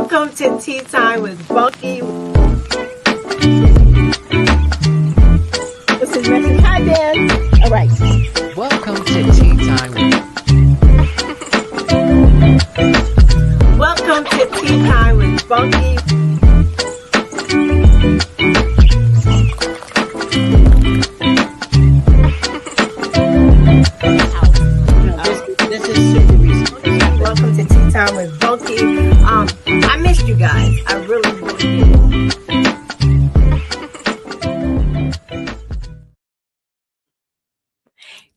Welcome to Tea Time with Bunky. This is message. Hi, Dan. All right. Welcome to Tea Time with Welcome to Tea Time with Bunky. This is super recent. Welcome to Tea Time with Bunky. I missed you guys. I really did.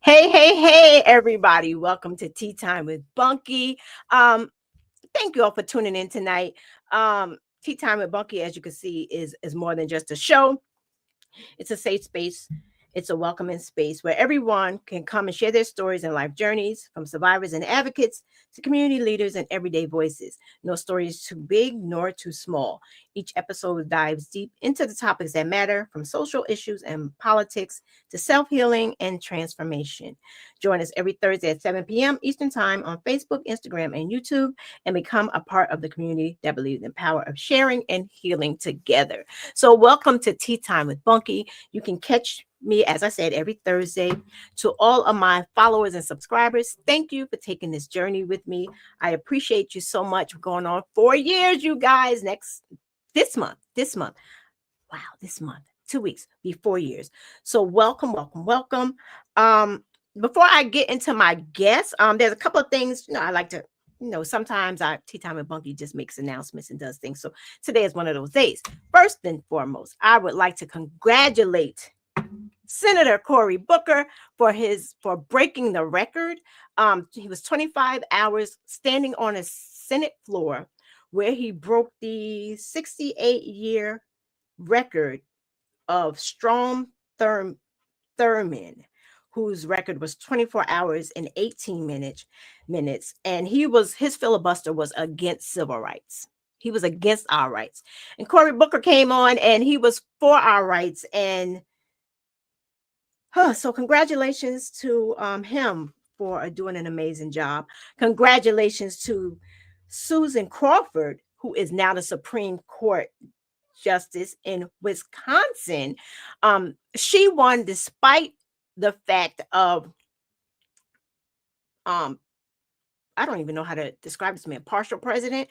Hey, everybody. Welcome to Tea Time with Bunky. Thank you all for tuning in tonight. Tea Time with Bunky, as you can see, is more than just a show. It's a safe space. It's a welcoming space where everyone can come and share their stories and life journeys, from survivors and advocates to community leaders and everyday voices. No story is too big nor too small. Each episode dives deep into the topics that matter, from social issues and politics to self-healing and transformation. Join us every Thursday at 7 p.m. Eastern Time on Facebook, Instagram, and YouTube, and become a part of the community that believes in the power of sharing and healing together. So welcome to Tea Time with Bunky. You can catch me, as I said, every Thursday. To all of my followers and subscribers, thank you for taking this journey with me. I appreciate you so much. We're going on 4 years, you guys. This month, 2 weeks be 4 years. So welcome. Before I get into my guests, there's a couple of things, I like to, sometimes Tea Time with Bunky just makes announcements and does things. So today is one of those days. First and foremost, I would like to congratulate Senator Cory Booker for breaking the record. He was 25 hours standing on a Senate floor where he broke the 68-year record of Strom Thurmond, whose record was 24 hours and 18 minutes. And his filibuster was against civil rights. He was against our rights. And Cory Booker came on and he was for our rights. And so congratulations to him for doing an amazing job. Congratulations to Susan Crawford, who is now the Supreme Court Justice in Wisconsin. She won despite the fact of, I don't even know how to describe this man, partial president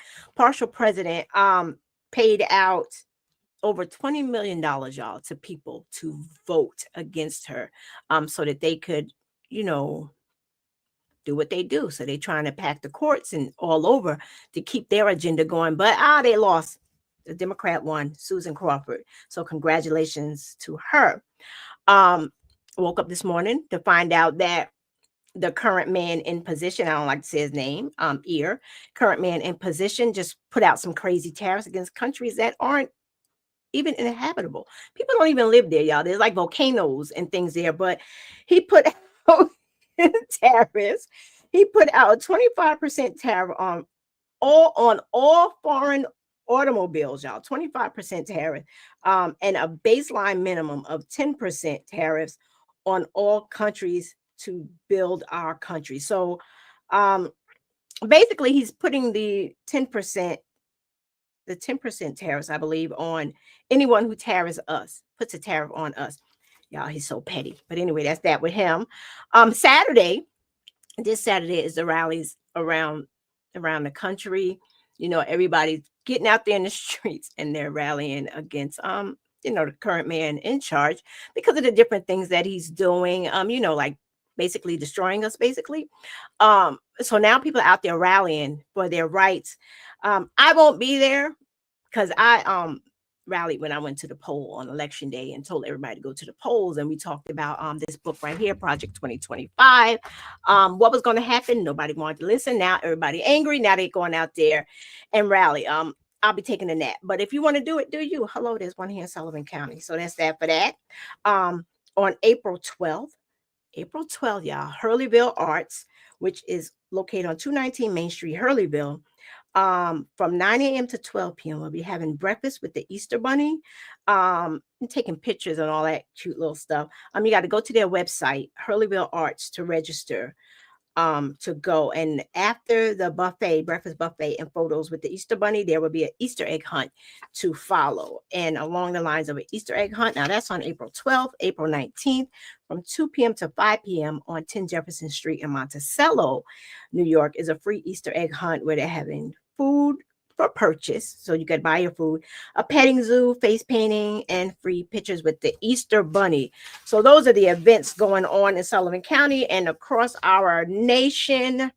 paid out over $20 million, y'all, to people to vote against her, so that they could, do what they do. So they're trying to pack the courts and all over to keep their agenda going. But they lost. The Democrat won, Susan Crawford. So congratulations to her. Woke up this morning to find out that the current man in position, I don't like to say his name, current man in position just put out some crazy tariffs against countries that aren't even inhabitable. People don't even live there, y'all. There's like volcanoes and things there, but he put out tariffs. He put out a 25% tariff on all foreign automobiles, y'all. 25% tariff, and a baseline minimum of 10% tariffs on all countries to build our country. So basically he's putting the 10% tariffs, I believe, on anyone who puts a tariff on us. Y'all, he's so petty. But anyway, that's that with him. This Saturday is the rallies around the country. Everybody's getting out there in the streets and they're rallying against the current man in charge because of the different things that he's doing, like basically destroying us, basically. So now people are out there rallying for their rights. I won't be there because I rallied when I went to the poll on election day and told everybody to go to the polls. And we talked about this book right here, Project 2025. What was going to happen? Nobody wanted to listen. Now everybody angry. Now they're going out there and rally. I'll be taking a nap. But if you want to do it, do you? Hello, there's one here in Sullivan County. So that's that for that. On April 12th, y'all, Hurleyville Arts, which is located on 219 Main Street, Hurleyville. From 9 a.m. to 12 p.m. We'll be having breakfast with the Easter Bunny, and taking pictures and all that cute little stuff. You got to go to their website, Hurleyville Arts, to register. to go. And after the buffet, breakfast buffet and photos with the Easter bunny, there will be an Easter egg hunt to follow. And along the lines of an Easter egg hunt, now that's on April 12th, April 19th, from 2 p.m. to 5 p.m. on 10 Jefferson Street in Monticello, New York, is a free Easter egg hunt where they're having food for purchase. So you could buy your food, a petting zoo, face painting, and free pictures with the Easter bunny. So those are the events going on in Sullivan County and across our nation.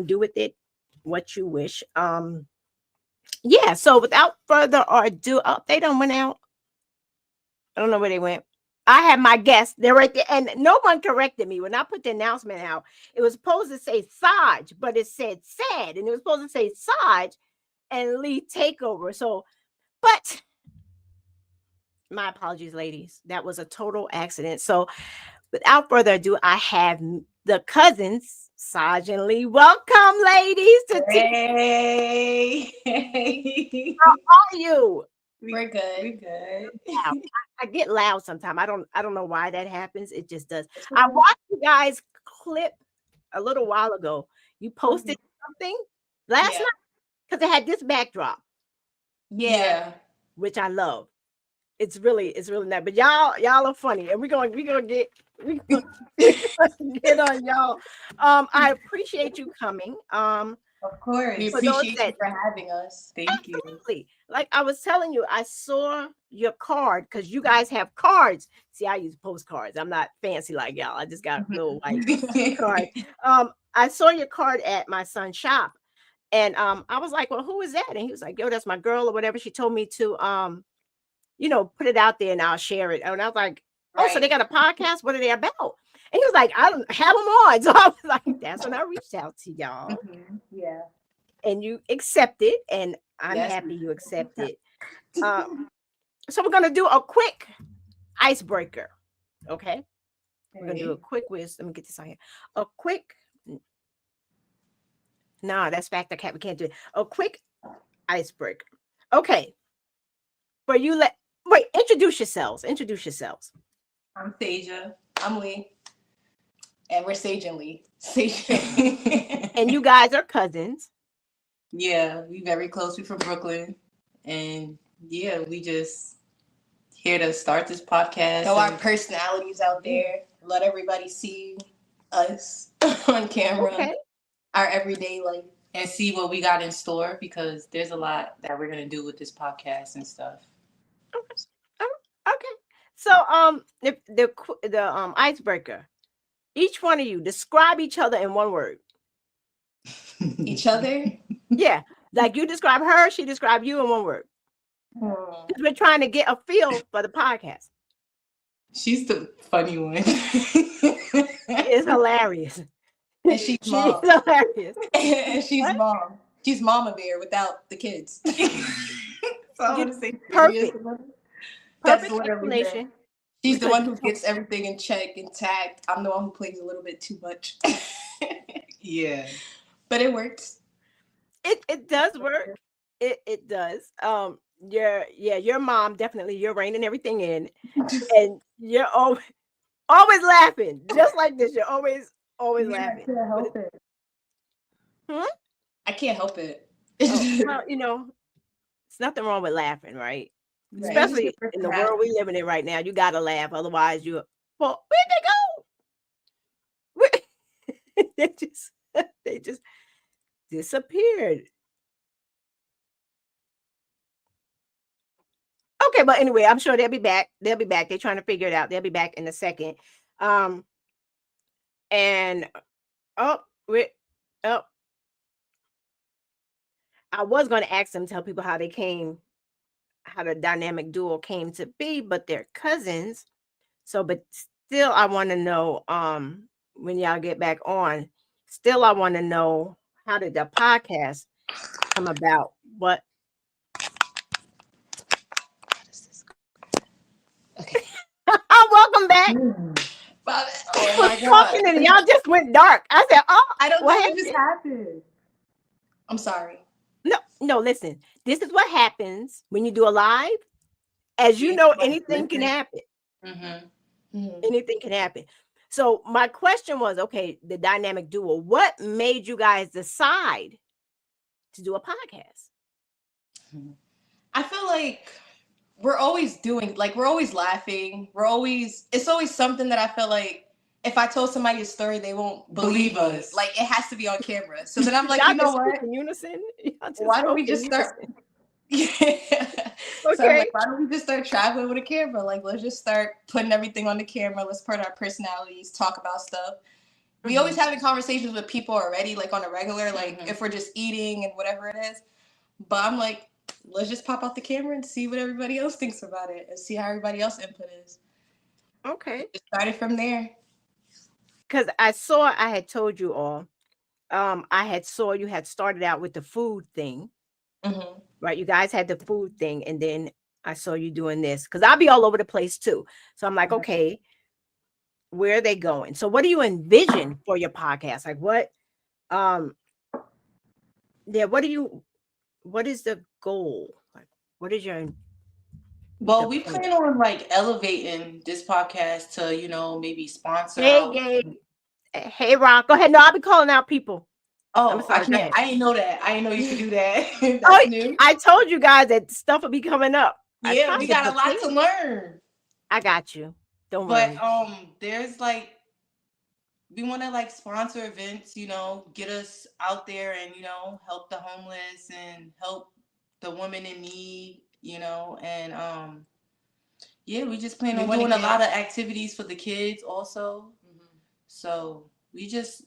Do with it what you wish. Yeah, so without further ado, oh, they done went out. I don't know where they went. I have my guests. They're right there. And no one corrected me. When I put the announcement out, it was supposed to say Saj, but it said Sad. And it was supposed to say Saj and Lee Takeover. So, but my apologies, ladies. That was a total accident. So without further ado, I have the cousins, Saj and Lee. Welcome, ladies, to Hey. How are you? We're good. We're good. I get loud sometimes. I don't know why that happens. It just does. I watched you guys clip a little while ago. You posted something last night because it had this backdrop. Yeah. Which I love. It's really nice. But y'all are funny, and we're gonna get get on y'all. I appreciate you coming. Of course. We appreciate you for having us. Thank you. Like I was telling you, I saw your card because you guys have cards. See, I use postcards. I'm not fancy like y'all. I just got little white cards. I saw your card at my son's shop, and I was like, well, who is that? And he was like, yo, that's my girl or whatever. She told me to put it out there and I'll share it. And I was like, oh, so they got a podcast? What are they about? And he was like, I don't have them on. So I was like, that's when I reached out to y'all. Yeah. And you accepted, and I'm happy you accepted. So we're gonna do a quick icebreaker. Okay. We're gonna do a quick whiz. Let me get this on here. A quick. No, that's fact. We can't do it. A quick icebreaker. Okay. For you, introduce yourselves. Introduce yourselves. I'm Saja. I'm Lee. And we're Saj and Lee. Saj. And you guys are cousins. Yeah, we very close. We're from Brooklyn. And yeah, we just here to start this podcast. Throw our personalities out there. Let everybody see us on camera. Okay. Our everyday life. And see what we got in store, because there's a lot that we're gonna do with this podcast and stuff. Okay. So the icebreaker. Each one of you describe each other in one word. Each other? Yeah. Like you describe her, she described you in one word. Because we're trying to get a feel for the podcast. She's the funny one. It's hilarious. And she's mom. Hilarious. And she's mom. She's Mama Bear without the kids. So I want to say perfect. Perfect explanation. She's the one who gets everything in check, intact. I'm the one who plays a little bit too much. Yeah. But it works. It does work. It does. Your mom definitely, you're reining everything in. And you're always laughing. Just like this. You're always laughing. I can't help it. I can't help it. Well, it's nothing wrong with laughing, right? Especially in the world we live in right now. You gotta laugh, otherwise where'd they go? They just disappeared. Okay, but anyway, I'm sure they'll be back. They're trying to figure it out. They'll be back in a second. And I was going to ask them, tell people how they came, how the dynamic duo came to be, but they're cousins. So, but still, I want to know, when y'all get back on, still, I want to know, how did the podcast come about? What? Okay. Welcome back. Oh my God. And y'all just went dark. I said, I don't know what just happened. I'm sorry. No, listen. This is what happens when you do a live. As you know, anything can happen. Anything can happen. So my question was, okay, the dynamic duo, what made you guys decide to do a podcast? I feel like we're always doing, like, we're always laughing. It's always something that I feel like if I told somebody a story, they won't believe us. Like, it has to be on camera. So then I'm like, Y'all you know just what? speak in unison. Y'all just Why don't we spoke in just start? unison. Yeah. So I'm Okay. like, why don't we just start traveling with a camera? Like, let's just start putting everything on the camera. Let's put our personalities, talk about stuff. We always having conversations with people already, like on a regular, like if we're just eating and whatever it is. But I'm like, let's just pop out the camera and see what everybody else thinks about it and see how everybody else input is. Okay. Just started from there. Because I had told you all, I had saw you had started out with the food thing, right? You guys had the food thing, and then I saw you doing this because I'll be all over the place too. So I'm like, okay, where are they going? So what do you envision for your podcast? Like um, yeah, what is the goal? Like, what is your Well, the we plan? plan on like elevating this podcast to, maybe sponsor Hey, out. Gabe. Hey, Rock. Go ahead. No, I'll be calling out people. I'm Oh, I sorry. Go can't. ahead. I didn't know that. I didn't know you could do that. Oh, That's new. I told you guys that stuff will be coming up. I Yeah, we tried to got a lot prepare. to learn. I got you. Don't But worry. there's like, we want to like sponsor events, get us out there and help the homeless and help the women in need, and yeah, we just plan on doing a lot of activities for the kids also. So we just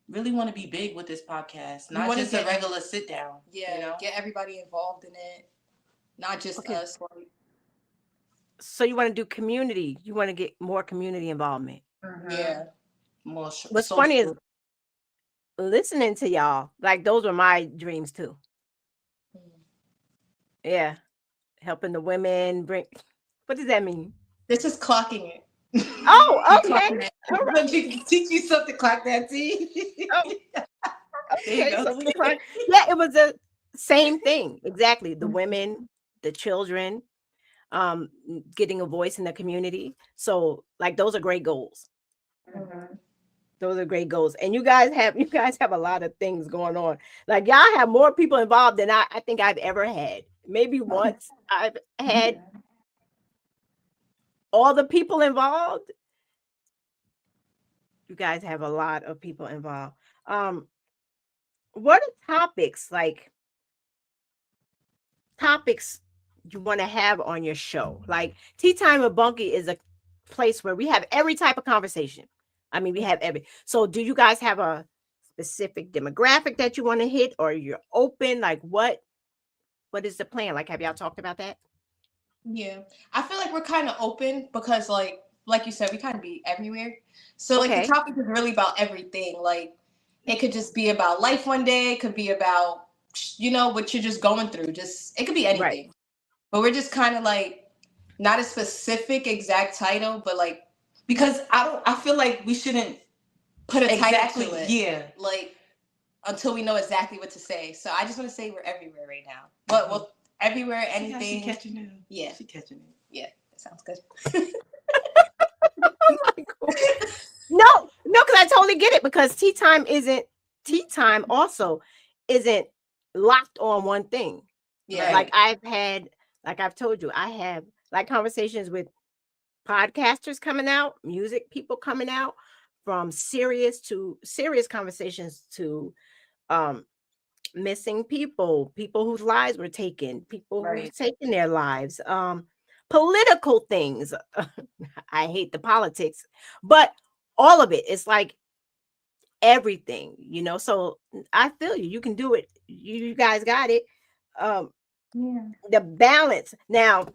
really want to be big with this podcast, not just a regular sit down. Yeah, get everybody involved in it, not just us. So you want to do community. You want to get more community involvement. Yeah, more What's funny is social. listening to y'all. Like those were my dreams too. Yeah. Helping the women bring. What does that mean? This is clocking it. Oh, okay. All But right. you can teach you something, clock that T. Oh, There you okay. go. So we can yeah, it was the same thing. Exactly. The women, the children, getting a voice in the community. So like those are great goals. Those are great goals. And you guys have a lot of things going on. Like y'all have more people involved than I think I've ever had. Maybe once I've had all the people involved. You guys have a lot of people involved. What are topics you want to have on your show? Like Tea Time with Bunky is a place where we have every type of conversation. I mean, we have every. So, do you guys have a specific demographic that you want to hit, or you're open? Like, what is the plan? Like, have y'all talked about that? Yeah, I feel like we're kind of open because, like you said, we kind of be everywhere. So, like, the topic is really about everything. Like, it could just be about life one day. It could be about, what you're just going through. It could be anything. Right. But we're just kind of like not a specific exact title, but like because I feel like we shouldn't put a title to it. Yeah, like until we know exactly what to say. So I just want to say we're everywhere right now. But well, everywhere, anything. She catching it. Yeah, she catching it. Yeah, that sounds good. No, because I totally get it because tea time also isn't locked on one thing. Yeah. Like I've told you, I have like conversations with podcasters coming out, music people coming out, from serious conversations to missing people whose lives were taken, people who've taken their lives, political things. I hate the politics, but all of it. It's like everything, so I feel you can do it. You guys got it. The balance now.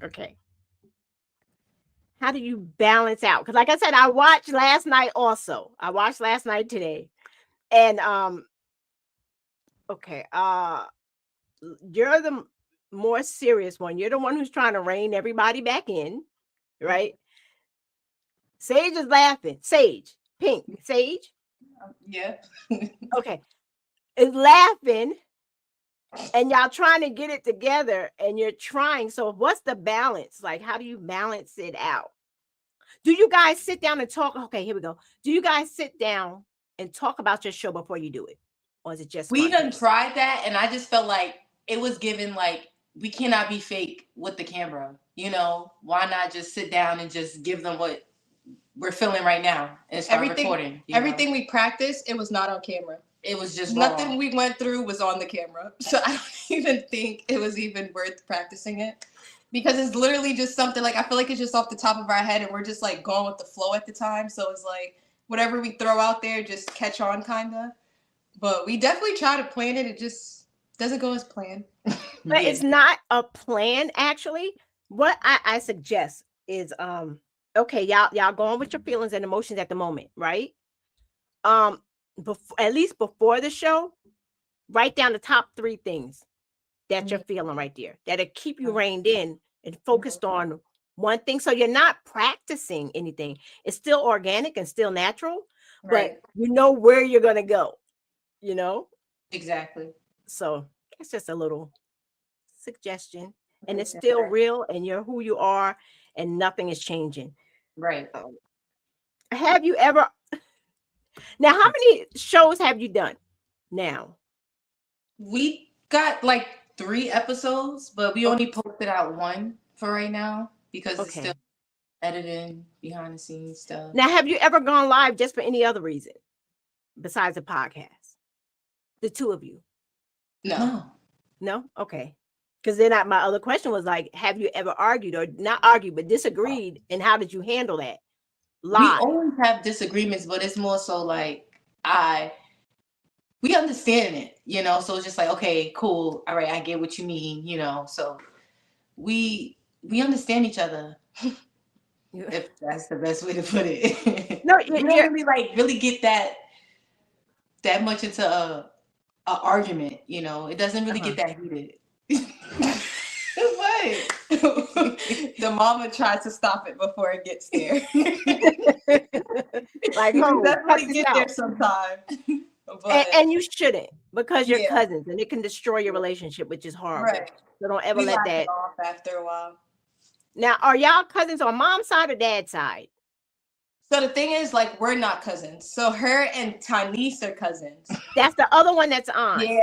Okay, how do you balance out? Because like I said, I watched last night today, and okay, you're the more serious one. You're the one who's trying to rein everybody back in, right? Sage is laughing. Sage Yeah. Okay, is laughing, and y'all trying to get it together, and you're trying. So what's the balance? Like, how do you balance it out? Do you guys sit down and talk? Okay, here we go. Do you guys sit down and talk about your show before you do it? Or is it just We done spontaneous? tried that, and I just felt like it was given like we cannot be fake with the camera. You know, why not just sit down and just give them what we're feeling right now and start recording? Everything we practiced, it was not on camera. It was just nothing wrong. We went through was on the camera. So I don't even think it was even worth practicing it. Because it's literally just something like I feel like it's just off the top of our head and we're just like going with the flow at the time. So it's like whatever we throw out there, just catch on kinda. But we definitely try to plan it. It just doesn't go as planned. But it's not a plan, actually. What I suggest is okay, y'all going with your feelings and emotions at the moment, right? At least before the show, write down the top 3 things that you're feeling right there that'll keep you reined in and focused on one thing. So you're not practicing anything. It's still organic and still natural, but you know where you're gonna go, you know? Exactly. So that's just a little suggestion. And it's still real and you're who you are and nothing is changing. Right. Have you ever now how many shows have you done now? We got like 3 episodes, but we only posted out 1 for right now because it's still editing behind the scenes stuff. Now, have you ever gone live just for any other reason besides a podcast? The 2 of you? No? Okay. Because then my other question was like, have you ever argued or not argued, but disagreed? And how did you handle that? Live. We always have disagreements, but it's more so like we understand it, you know, so it's just like, okay, cool. All right. I get what you mean, you know, so we understand each other. If that's the best way to put it. No, we don't really get that much into a argument, you know. It doesn't really get that heated. What? The mama tries to stop it before it gets there. Like, we definitely get there sometime. And you shouldn't, because you're cousins and it can destroy your relationship, which is horrible. Right. So don't ever let that off after a while. Now, are y'all cousins on mom's side or dad's side? So the thing is, like, we're not cousins. So her and Tanise are cousins. That's the other one that's on. Yeah.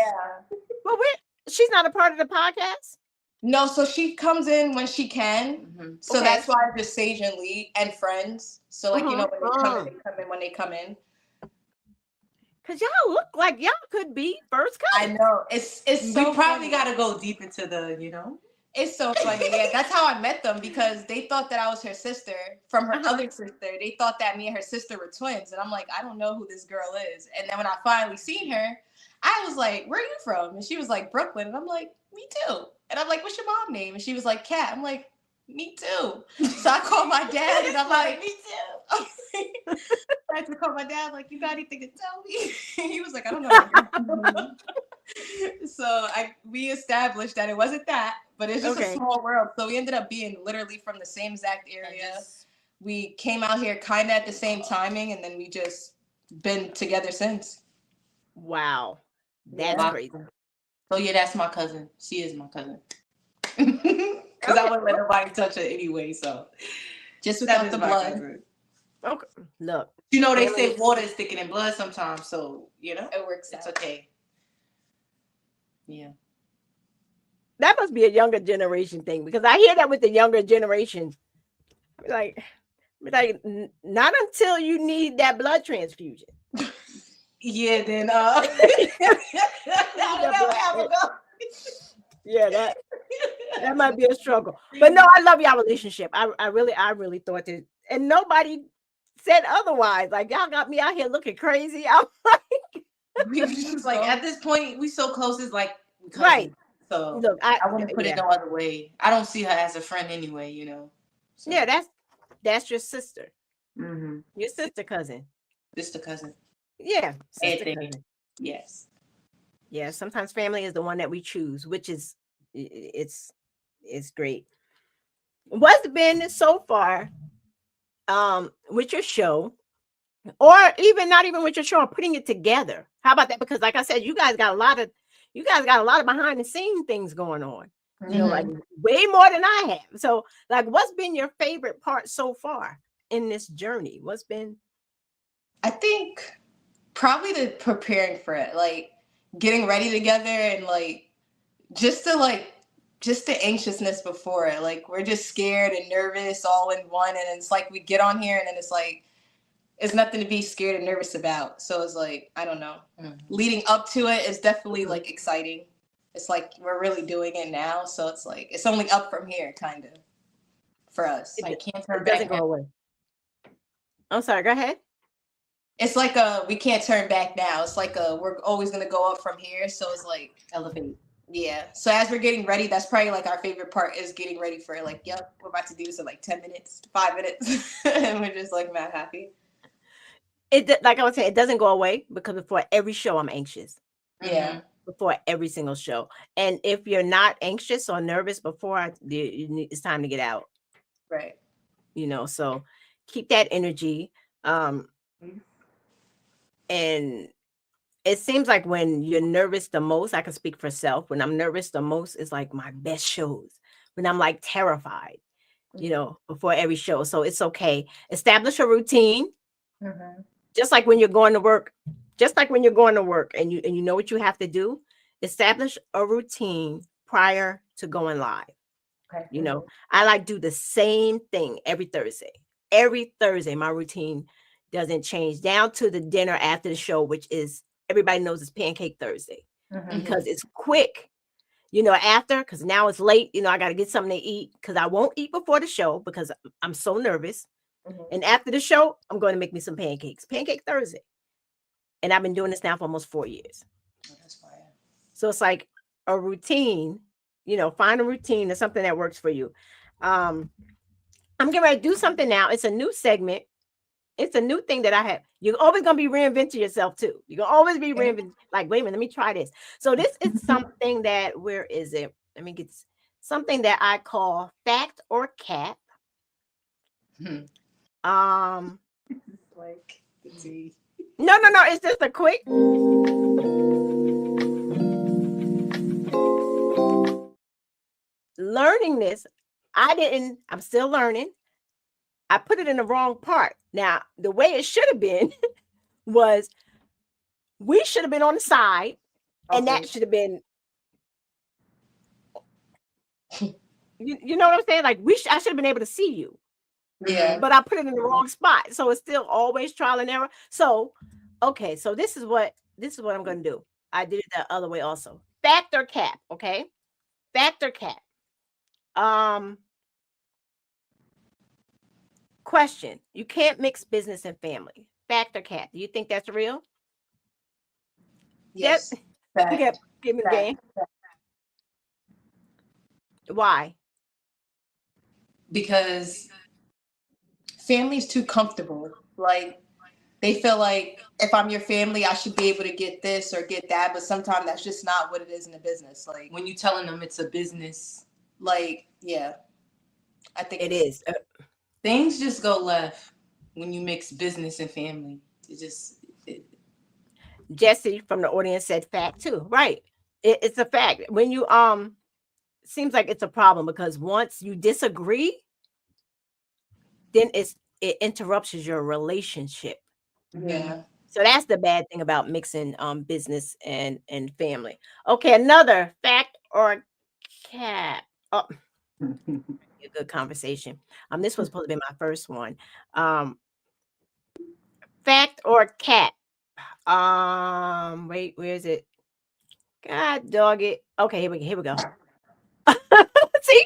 But she's not a part of the podcast? No, so she comes in when she can. Mm-hmm. So that's why it's just Saj and Lee and friends. So like, you know, when they come in when they come in. Cause y'all look like y'all could be first cousins. I know. It's so we probably gotta go deep into the, you know. It's so funny. Yeah, that's how I met them because they thought that I was her sister from her other sister. They thought that me and her sister were twins. And I'm like, I don't know who this girl is. And then when I finally seen her, I was like, where are you from? And she was like, Brooklyn. And I'm like, me too. And I'm like, what's your mom name? And she was like, Kat. I'm like, me too. So I called my dad and I'm like, me too. I had to call my dad, like, you got anything to tell me? He was like, I don't know. So we established that it wasn't that, but it's just a small world. So we ended up being literally from the same exact area. We came out here kind of at the same timing, and then we just been together since. Wow. That's crazy. So yeah, that's my cousin. She is my cousin. Because I wouldn't let nobody touch her anyway, so just without the blood. Cousin. Okay. Look. You know, they say water is thicker than blood sometimes, so you know it works. It's okay. Yeah. That must be a younger generation thing, because I hear that with the younger generation. Like, not until you need that blood transfusion. Yeah, then yeah, that might be a struggle. But no, I love y'all relationship. I really thought that, and nobody said otherwise. Like, y'all got me out here looking crazy. I'm like, at this point, we so close. It's like right. So look, I wouldn't put it no other way. I don't see her as a friend anyway, you know. So. Yeah, that's your sister. Mm-hmm. Your sister cousin. Sister cousin. Yeah. Sister cousin. Yes. Yeah. Sometimes family is the one that we choose, which is it's great. What's been so far with your show, or even not even with your show, or putting it together? How about that? Because like I said, you guys got a lot of behind the scene things going on. You know, like way more than I have. So like, what's been your favorite part so far in this journey? What's been? I think probably the preparing for it, like getting ready together and like just the anxiousness before it. Like we're just scared and nervous all in one, and it's like we get on here and then it's like it's nothing to be scared and nervous about. So it's like, I don't know. Leading up to it is definitely like exciting. It's like we're really doing it now, so it's like it's only up from here, kind of, for us. I can't turn It back doesn't go now. away. I'm sorry. Go ahead. It's like we can't turn back now. It's like we're always gonna go up from here. So it's like Elevate. yeah. So as we're getting ready, that's probably like our favorite part is getting ready for it. Like, yep, we're about to do this in like 10 minutes, 5 minutes, and we're just like mad happy. Like I was saying, it doesn't go away because before every show, I'm anxious. Yeah. Before every single show, and if you're not anxious or nervous before, it's time to get out. Right. So keep that energy. And it seems like when you're nervous the most, I can speak for self. When I'm nervous the most, it's like my best shows. When I'm like terrified, before every show. So it's okay. Establish a routine. Just like when you're going to work, and you know what you have to do, establish a routine prior to going live. Okay. I like do the same thing every Thursday. Every Thursday, my routine doesn't change down to the dinner after the show, which is everybody knows it's Pancake Thursday because it's quick. After, because now it's late. I got to get something to eat because I won't eat before the show because I'm so nervous. And after the show, I'm going to make me some pancakes. Pancake Thursday. And I've been doing this now for almost 4 years. Oh, that's fire. So it's like a routine, find a routine or something that works for you. I'm getting ready to do something now. It's a new segment. It's a new thing that I have. You're always going to be reinventing yourself too. You're going to always be reinventing. Like, wait a minute, let me try this. So this is something that, where is it? Let me get something that I call fact or cap. Like, see. No. It's just a quick. Learning this, I'm still learning. I put it in the wrong part. Now, the way it should have been was we should have been on the side, and that should have been, you know what I'm saying? Like I should have been able to see you. Yeah. But I put it in the wrong spot. So it's still always trial and error. So, okay. So this is what I'm going to do. I did it the other way also. Fact or cap. Okay. Fact or cap. Question. You can't mix business and family. Fact or cap. Do you think that's real? Yes. Yep. Give me the game. Why? Because family's too comfortable. Like they feel like if I'm your family, I should be able to get this or get that. But sometimes that's just not what it is in a business. Like When you telling them it's a business, like, yeah, I think it is. things just go left when you mix business and family. Jesse from the audience said fact too. Right. It's a fact. When you seems like it's a problem because once you disagree, then it interrupts your relationship. Yeah. So that's the bad thing about mixing business and family. Okay, another fact or cap. Oh, a good conversation. This was supposed to be my first one. Fact or cap. Wait, where is it? God dog it. Okay, here we go. See,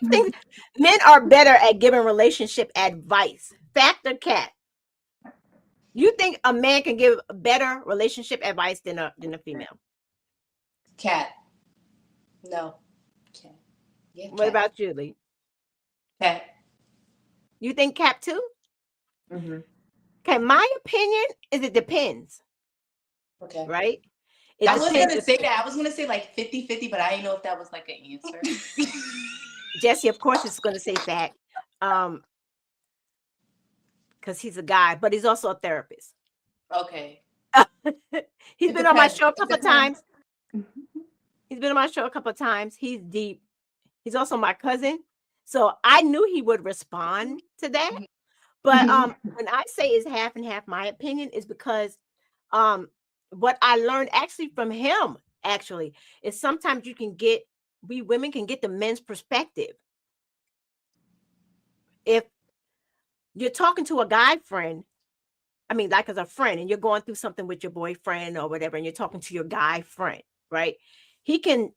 men are better at giving relationship advice. Fact or cap? You think a man can give better relationship advice than a female? Cat. No. Cat. Yeah. What about you, Lee? Cat. You think cap too? Mm-hmm. Okay, my opinion is it depends. Okay. Right? I was going to say that. I was going to say like 50-50, but I didn't know if that was like an answer. Jesse, of course, is going to say fact. Because he's a guy, but he's also a therapist. Okay. He's been on my show a couple of times. He's been on my show a couple of times. He's deep. He's also my cousin. So I knew he would respond to that. But when I say it's half and half, my opinion is because um what I learned actually from him actually is sometimes we women can get the men's perspective. If you're talking to a guy friend, I mean, like as a friend, and you're going through something with your boyfriend or whatever, and you're talking to your guy friend, right? He can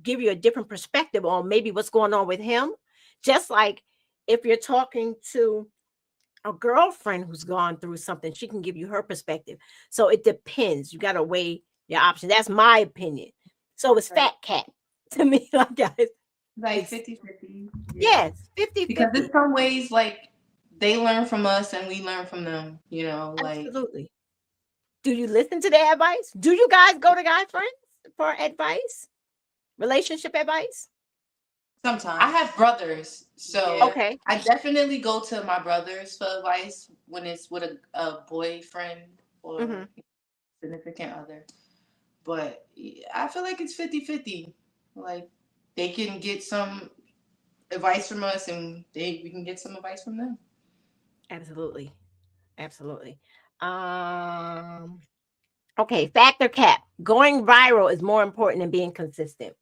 give you a different perspective on maybe what's going on with him. Just like if you're talking to a girlfriend who's gone through something, she can give you her perspective. So it depends. You got to weigh your options. That's my opinion. So it's fat cat to me, like guys. Like It's 50-50. Yeah. yes, 50 Because in 50. some ways, like, they learn from us and we learn from them, like. Absolutely. Do you listen to their advice? Do you guys go to guy friends for advice? Relationship advice? Sometimes. I have brothers, so Yeah. Okay. I definitely go to my brothers for advice when it's with a boyfriend or Mhm. significant other. But I feel like it's 50-50. Like, they can get some advice from us and we can get some advice from them. Absolutely. Absolutely. Um okay, factor cap. Going viral is more important than being consistent.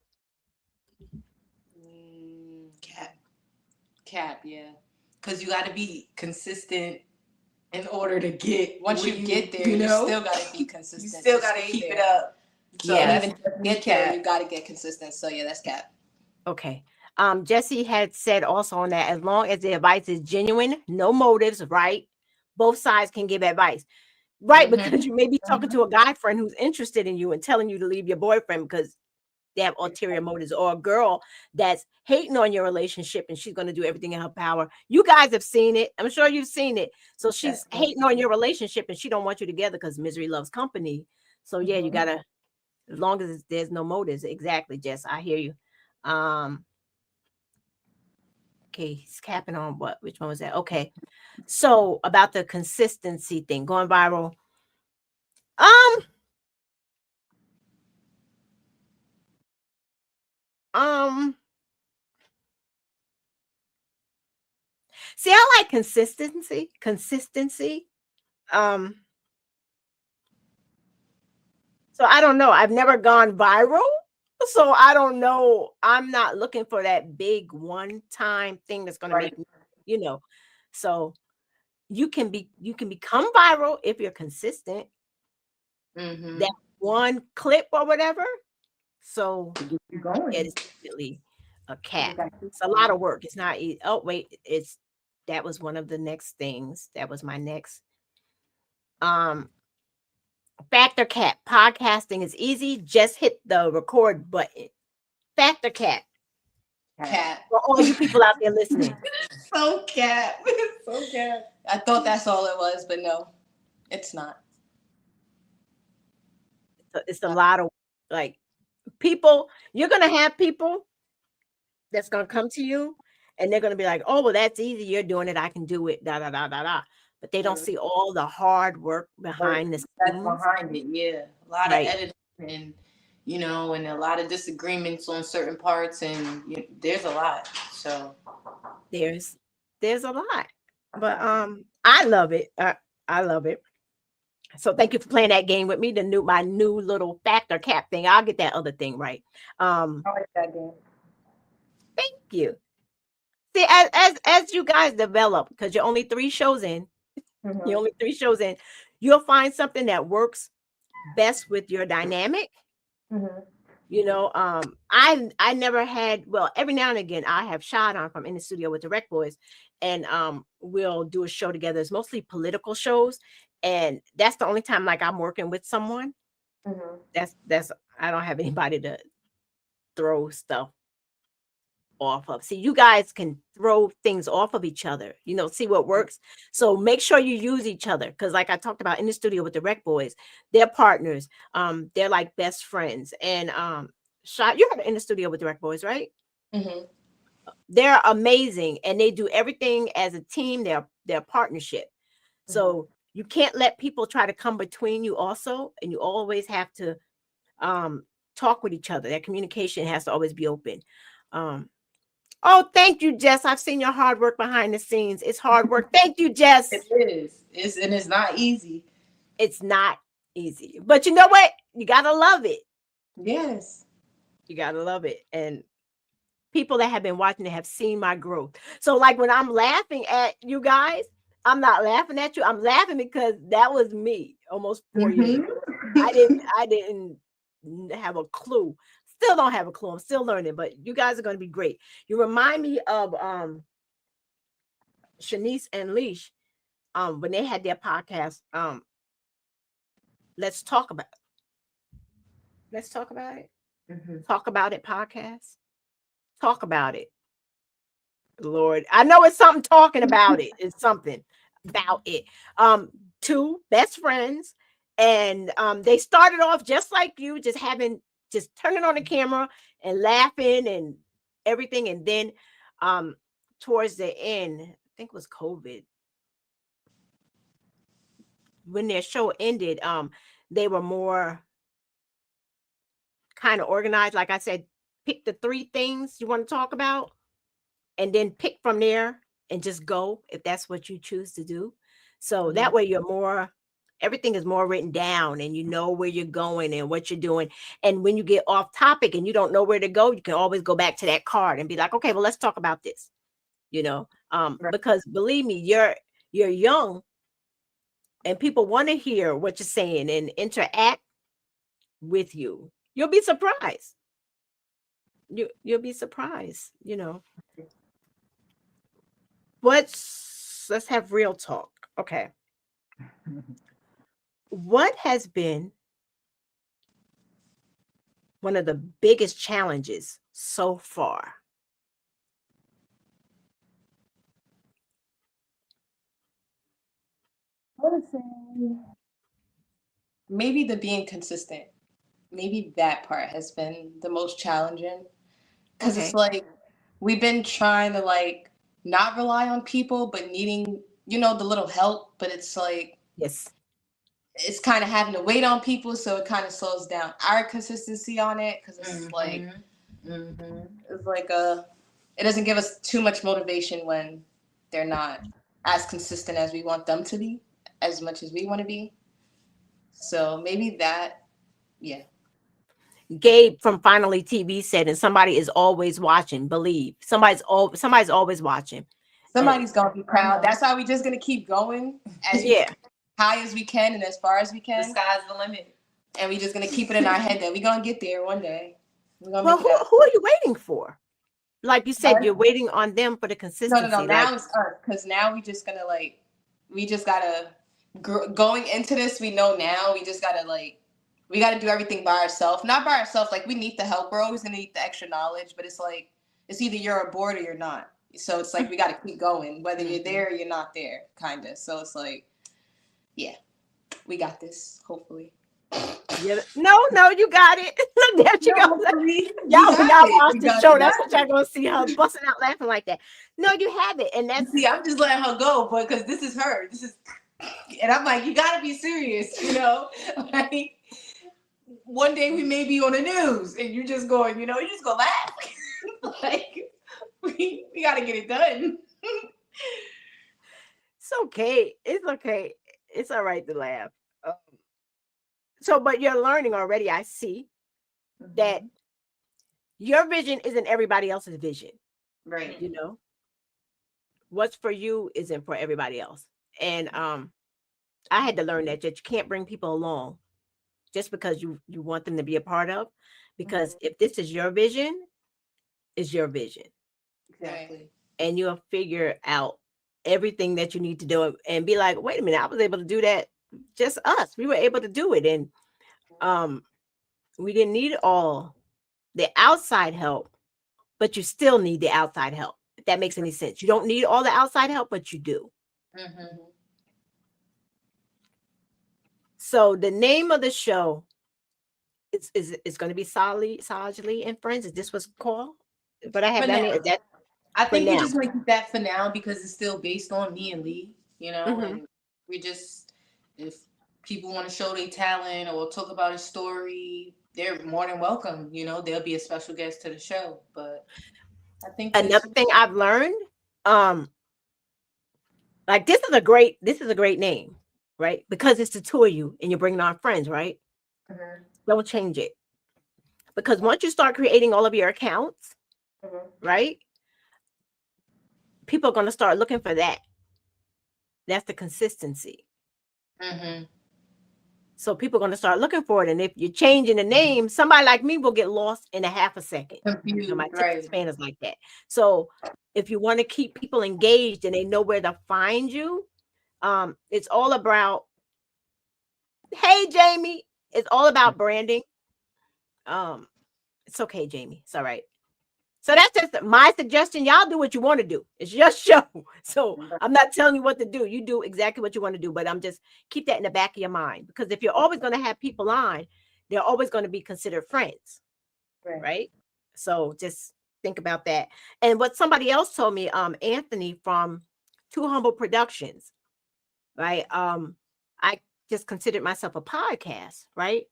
Cap. Cap, yeah. Because you got to be consistent in order to get Once you get there, you you know? still gotta be consistent. You still to got to stay keep it there. up. So Yeah. that's And even to definitely get there, cap. you gotta get consistent. So yeah, that's cap. Okay. Jesse had said also on that as long as the advice is genuine, no motives, right? Both sides can give advice. Right, Mhm. because you may be talking to a guy friend who's interested in you and telling you to leave your boyfriend because they have ulterior motives, or a girl that's hating on your relationship and she's going to do everything in her power. You guys have seen it. I'm sure you've seen it. So she's hating on your relationship and she don't want you together because misery loves company. So yeah, you gotta, as long as there's no motives. Exactly, Jess. I hear you. Um, okay, he's capping on what? Which one was that? Okay. So about the consistency thing going viral. Um, um, see, I like consistency. Consistency. Um, so I don't know. I've never gone viral. So I don't know. I'm not looking for that big one-time thing that's gonna Right. make me, you know. So you can become viral if you're consistent. Mm-hmm. That one clip or whatever. So To get you it going. is definitely a To cap. get that It's a lot of work. It's not easy. Oh, wait, it's that was one of the next things. That was my next. Um, Factor cap. Podcasting is easy. Just hit the record button. Factor cap. Cap. For all you people out there listening, So cap. So cap. I thought that's all it was, but no, it's not. it's a lot of like people. You're gonna have people that's gonna come to you, and they're gonna be like, "Oh, well, that's easy. You're doing it. I can do it." Da da da da da. But they don't see all the hard work Work behind the that's scenes, behind it, yeah. A lot of right? editing and and a lot of disagreements on certain parts, and there's a lot. So There's there's a lot, but I love it. I love it. So thank you for playing that game with me. The new my new little factor cap thing. I'll get that other thing right. I like that game. Thank you. See, as you guys develop, because you're only 3 shows in, you're only 3 shows in, you'll find something that works best with your dynamic. Mm-hmm. I never had, well, every now and again I have shot on from In the Studio with the Rec Boys, and we'll do a show together. It's mostly political shows, and that's the only time like I'm working with someone. Mm-hmm. That's I don't have anybody to throw stuff off of. See, you guys can throw things off of each other, see what works. So make sure you use each other. Cause like I talked about In the Studio with the Rec Boys, they're partners. They're like best friends. And Shot, you heard In the Studio with the Rec Boys, right? Mm-hmm. They're amazing and they do everything as a team. They're partnership. So you can't let people try to come between you also. And you always have to talk with each other. That communication has to always be open. Um, Oh, thank you, Jess. I've seen your hard work behind the scenes. It's hard work. Thank you, Jess. It is. It's not easy. It's not easy. But you know what? You gotta love it. Yes. You gotta love it. And people that have been watching it have seen my growth. So like when I'm laughing at you guys, I'm not laughing at you. I'm laughing because that was me almost 4 years ago. I didn't have a clue. Still don't have a clue. I'm still learning, but you guys are going to be great. You remind me of Shanice and Leash when they had their podcast. Let's talk about let's talk about it. Talk about it podcast. Talk about it. Lord, I know it's something talking about it. It's something about it. Two best friends, and they started off just like you, just turning on the camera and laughing and everything, and then towards the end, I think it was COVID, when their show ended, they were more kind of organized. Like I said, pick the three things you want to talk about and then pick from there and just go if that's what you choose to do. So that way everything is more written down and you know where you're going and what you're doing. And when you get off topic and you don't know where to go, you can always go back to that card and be like, okay, well, let's talk about this, because believe me, you're young and people want to hear what you're saying and interact with you. You'll be surprised. You'll be surprised. Let's have real talk. Okay. What has been one of the biggest challenges so far? I would say maybe the being consistent. Maybe that part has been the most challenging because it's Okay. like we've been trying to like not rely on people, but needing the little help. But it's like Yes. it's kind of having to wait on people, so it kind of slows down our consistency on it because it's like it's like it doesn't give us too much motivation when they're not as consistent as we want them to be, as much as we want to be. So maybe that, yeah. Gabe from Finally TV said, and somebody is always watching. Believe somebody's always watching. Somebody's gonna be proud. That's why we just gonna keep going as Yeah. high as we can and as far as we The can. sky's the limit. And we just gonna keep it in our head that we're gonna get there one day. We're gonna Well, make it out. who are you waiting for? Like you said, Sorry? you're waiting on them for the No. consistency. Now it's us because now we just gonna we just gotta going into this. We know now we just gotta we gotta do everything by ourselves. Not by ourselves. Like we need the help. We're always gonna need the extra knowledge, but it's like it's either you're aboard or you're not. So it's like we gotta keep going, whether you're there or you're not there, kind of. So it's like, yeah, we got this. Hopefully. Yeah. No, you got it. There she No, goes. hopefully. Y'all, when y'all watch We the got show, it. that's what y'all gonna see her busting out laughing like that. No, you have it, and that's See, I'm just letting her go, but because this is her. This is, and I'm like, you gotta be serious, Like, one day we may be on the news, and you're just going, you just go laugh. Like, we gotta get it done. it's okay. It's okay. It's all right to laugh. So, but you're learning already. I see that your vision isn't everybody else's vision. Right. What's for you isn't for everybody else. And I had to learn that you can't bring people along just because you want them to be a part of. Because if this is your vision, it's your vision. Exactly. And you'll figure out everything that you need to do and be like, wait a minute, I was able to do that. Just us. We were able to do it. And we didn't need all the outside help, but you still need the outside help. If that makes any sense. You don't need all the outside help, but you do. So the name of the show is going to be Saj Lee and Friends. Is this what's called? But I have that. I think now. we just make that for now because it's still based on me and Lee, and we just, if people want to show their talent or talk about a story, they're more than welcome. They'll be a special guest to the show. But I think Another thing I've learned, um, like this is a great name, right? Because it's the two of you and you're bringing on friends, right? Mhm. Don't change it. Because once you start creating all of your accounts, Mhm. right? People are going to start looking for that. That's the consistency. Mhm. So people are going to start looking for it. And if you're changing the name, somebody like me will get lost in a half a second. You know, my Confused, attention right? span is like that. So if you want to keep people engaged and they know where to find you, it's all about, hey, Jamie, it's all about branding. Um, it's okay, Jamie. It's all right. So that's just my suggestion. Y'all do what you want to do. It's your show. So I'm not telling you what to do. You do exactly what you want to do. But I'm just keep that in the back of your mind. Because if you're always going to have people on, they're always going to be considered friends. Right. Right. So just think about that. And what somebody else told me, Anthony from Too Humble Productions, right? I just considered myself a podcast, right?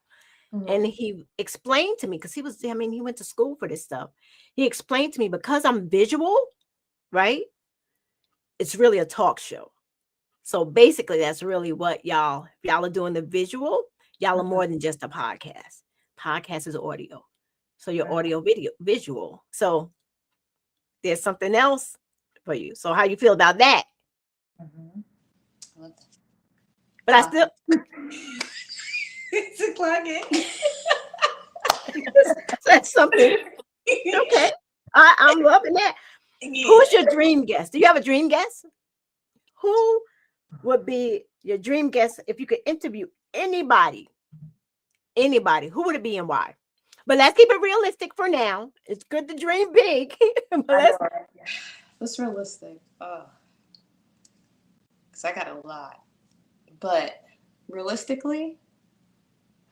And he explained to me, because he went to school for this stuff. He explained to me, because I'm visual, right? It's really a talk show. So basically, that's really what y'all are doing, the visual. Y'all are more than just a podcast. Podcast is audio. So you're audio, video, visual. So there's something else for you. So how you feel about that? But I still It's a clogging. that's something. Okay. I'm loving that. Who's your dream guest? Do you have a dream guest? Who would be your dream guest if you could interview anybody? Anybody, who would it be and why? But let's keep it realistic for now. It's good to dream big. But What's realistic? Oh, because I got a lot. But realistically,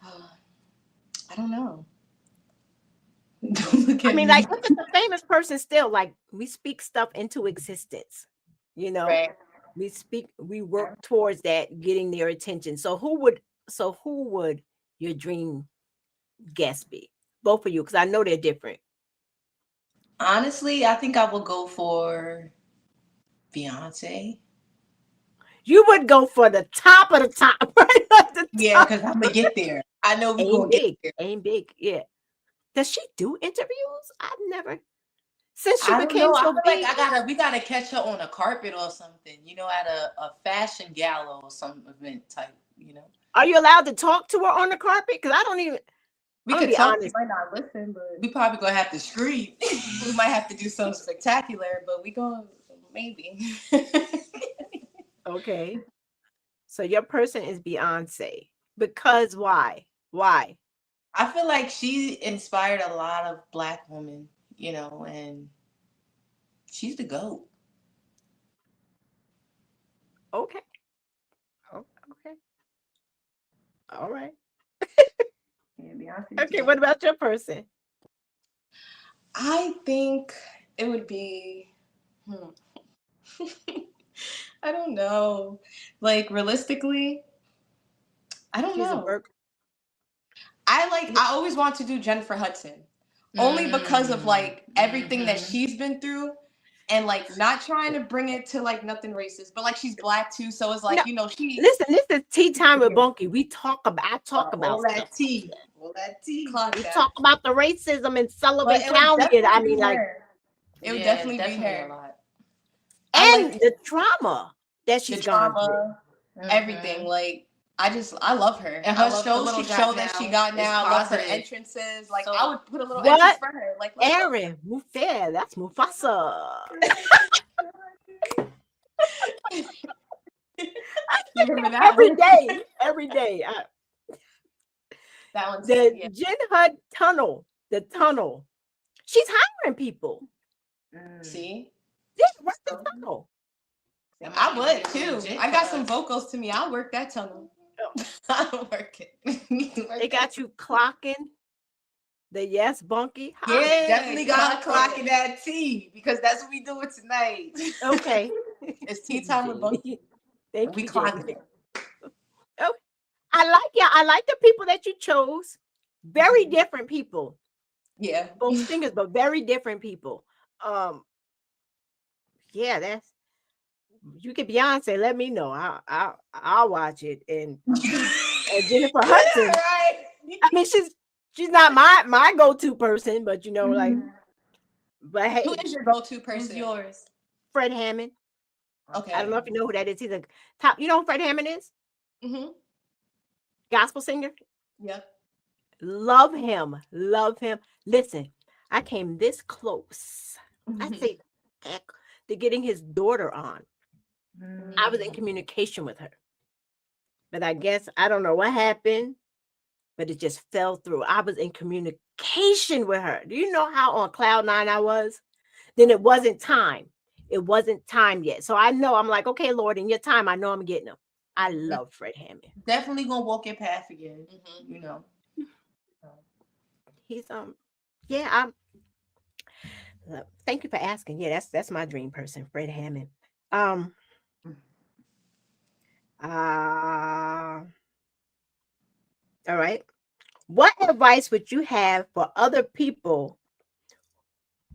I don't know. Don't look I at mean, me. like, if it's a famous person still, like, we speak stuff into existence, you know? Right. We work towards that, getting their attention. So who would your dream guest be? Both of you, because I know they're different. Honestly, I think I will go for Beyonce. You would go for the top of the top, right? At the Yeah, top. because I'm gonna get there. I know we're Aim gonna get big. there. Aim big. Yeah. Does she do interviews? I've never, since she I don't know. became I so feel like big. we gotta catch her on a carpet or something, at a fashion gala or some event type, Are you allowed to talk to her on the carpet? Because I don't even, We I'm gonna could be talk. You honest. might not listen, but We probably gonna have to scream. we might have to do something spectacular. But we going maybe. Okay. So your person is Beyonce. Because why? Why? I feel like she inspired a lot of Black women, and she's the GOAT. Okay. Okay. All right. Yeah, Beyonce. Okay. What about your person? I think it would be. I don't know. Like realistically, I don't She's a know. work. I always want to do Jennifer Hudson. Only because of like everything that she's been through and like not trying to bring it to like nothing racist, but like she's Black too, so it's No, like, she listen, this is tea time with Bunky. I talk about All stuff. that tea. All that tea. clock We that. talk about the racism in But Sullivan it would County. And I definitely mean, be like, her. It would Yeah, definitely be definitely her. a lot. I and like the trauma that the she's gone through. trauma, everything. Like I love her. And I her love show the little she got show that she now got is now. I love her positive. entrances. Like So- I would put a little What? entrance for her. Like let's go. Aaron, Muffair, that's Mufasa. Remember that Every one? day, every day. That one too. The Yeah. Gen Hud tunnel, the tunnel. She's hiring people. See? Yeah, work the tunnel. I would too. I got some vocals to me. I'll work that tunnel. I'll work it. They got you clocking the yes bunky. Huh? Yeah, definitely gotta clock clock in that tea because that's what we doing tonight. Okay. It's tea time with Bunky. Thank We you, clocking Jamie. it. Oh, I like the people that you chose. Very different people. Yeah. Both singers, but very different people. um, yeah, that's you get Beyonce. Let me know. I'll watch it. And Jennifer Hudson. Right. I mean, she's not my go-to person, but like, but Who hey, is your go-to person? Who's yours? Fred Hammond. Okay. I don't know if you know who that is. He's a top. You know who Fred Hammond is? Mm-hmm. Gospel singer. Yep. Love him. Love him. Listen, I came this close. I say heck, to getting his daughter on. I was in communication with her, but I guess I don't know what happened, but it just fell through. I was in communication with her. Do you know how on cloud nine I was? Then it wasn't time. It wasn't time yet. So I know I'm like, okay, Lord, in your time, I know I'm getting him. I love Fred Hammond. Definitely gonna walk your path again. Mm-hmm. You know. He's yeah, I'm thank you for asking. Yeah, that's my dream person, Fred Hammond. Um uh all right. What advice would you have for other people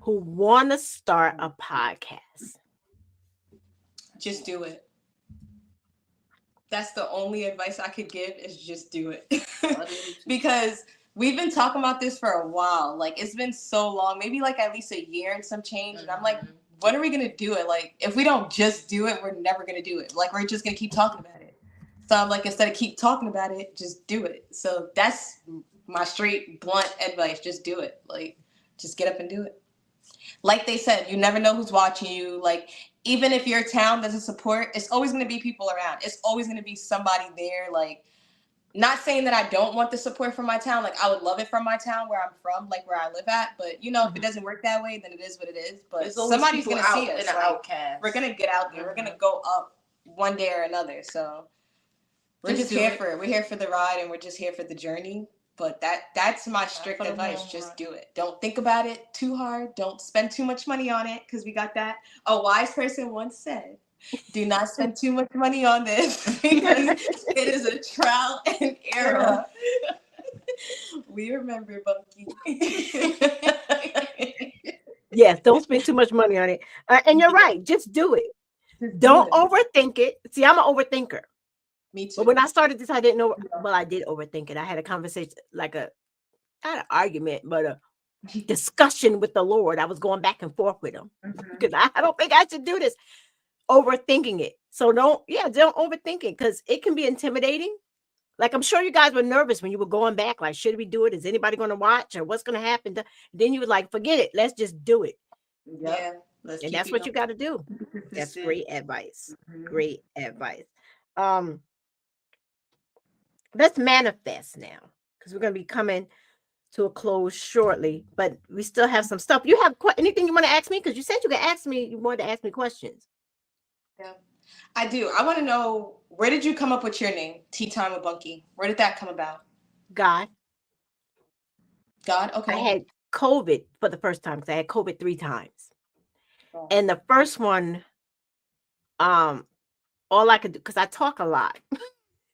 who want to start a podcast? Just do it. That's the only advice I could give is just do it. Because we've been talking about this for a while. Like, it's been so long, maybe like at least a year and some change. And I'm like, when are we going to do it? Like, if we don't just do it, we're never going to do it. Like, we're just going to keep talking about it. So I'm like, instead of keep talking about it, just do it. So that's my straight, blunt advice. Just do it. Like, just get up and do it. Like they said, you never know who's watching you. Like, even if your town doesn't support, it's always going to be people around. It's always going to be somebody there. Like, not saying that I don't want the support from my town. Like, I would love it from my town where I'm from, like where I live at. But, if it doesn't work that way, then it is what it is. But somebody's going to see us. Like, outcast. we're going to get out there. We're going to go up one day or another. So we're just here for it. We're here for the ride, and we're just here for the journey. But that's my strict advice. Just do it. Don't think about it too hard. Don't spend too much money on it, because we got that. A wise person once said, do not spend too much money on this, because it is a trial and error. We remember, Bunky. Yes, don't spend too much money on it. And you're right. Just do it. Don't overthink it. See, I'm an overthinker. Me too. But when I started this, I didn't know. Well, I did overthink it. I had a conversation, like not an argument, but a discussion with the Lord. I was going back and forth with him because I don't think I should do this. Overthinking it. So don't overthink it, because it can be intimidating. Like, I'm sure you guys were nervous when you were going back. Like, should we do it? Is anybody going to watch, or what's going to happen? Then you would like, forget it. Let's just do it. Yeah. And that's what you got to do. That's great advice. Great advice. Let's manifest now, because we're going to be coming to a close shortly, but we still have some stuff. You have anything you want to ask me? Because you said you could ask me. You wanted to ask me questions. Yeah, I do. I want to know, where did you come up with your name, Tea Time with Bunky? Where did that come about? God. Okay. I had COVID for the first time, because I had COVID 3 times. And the first one, all I could do, because I talk a lot.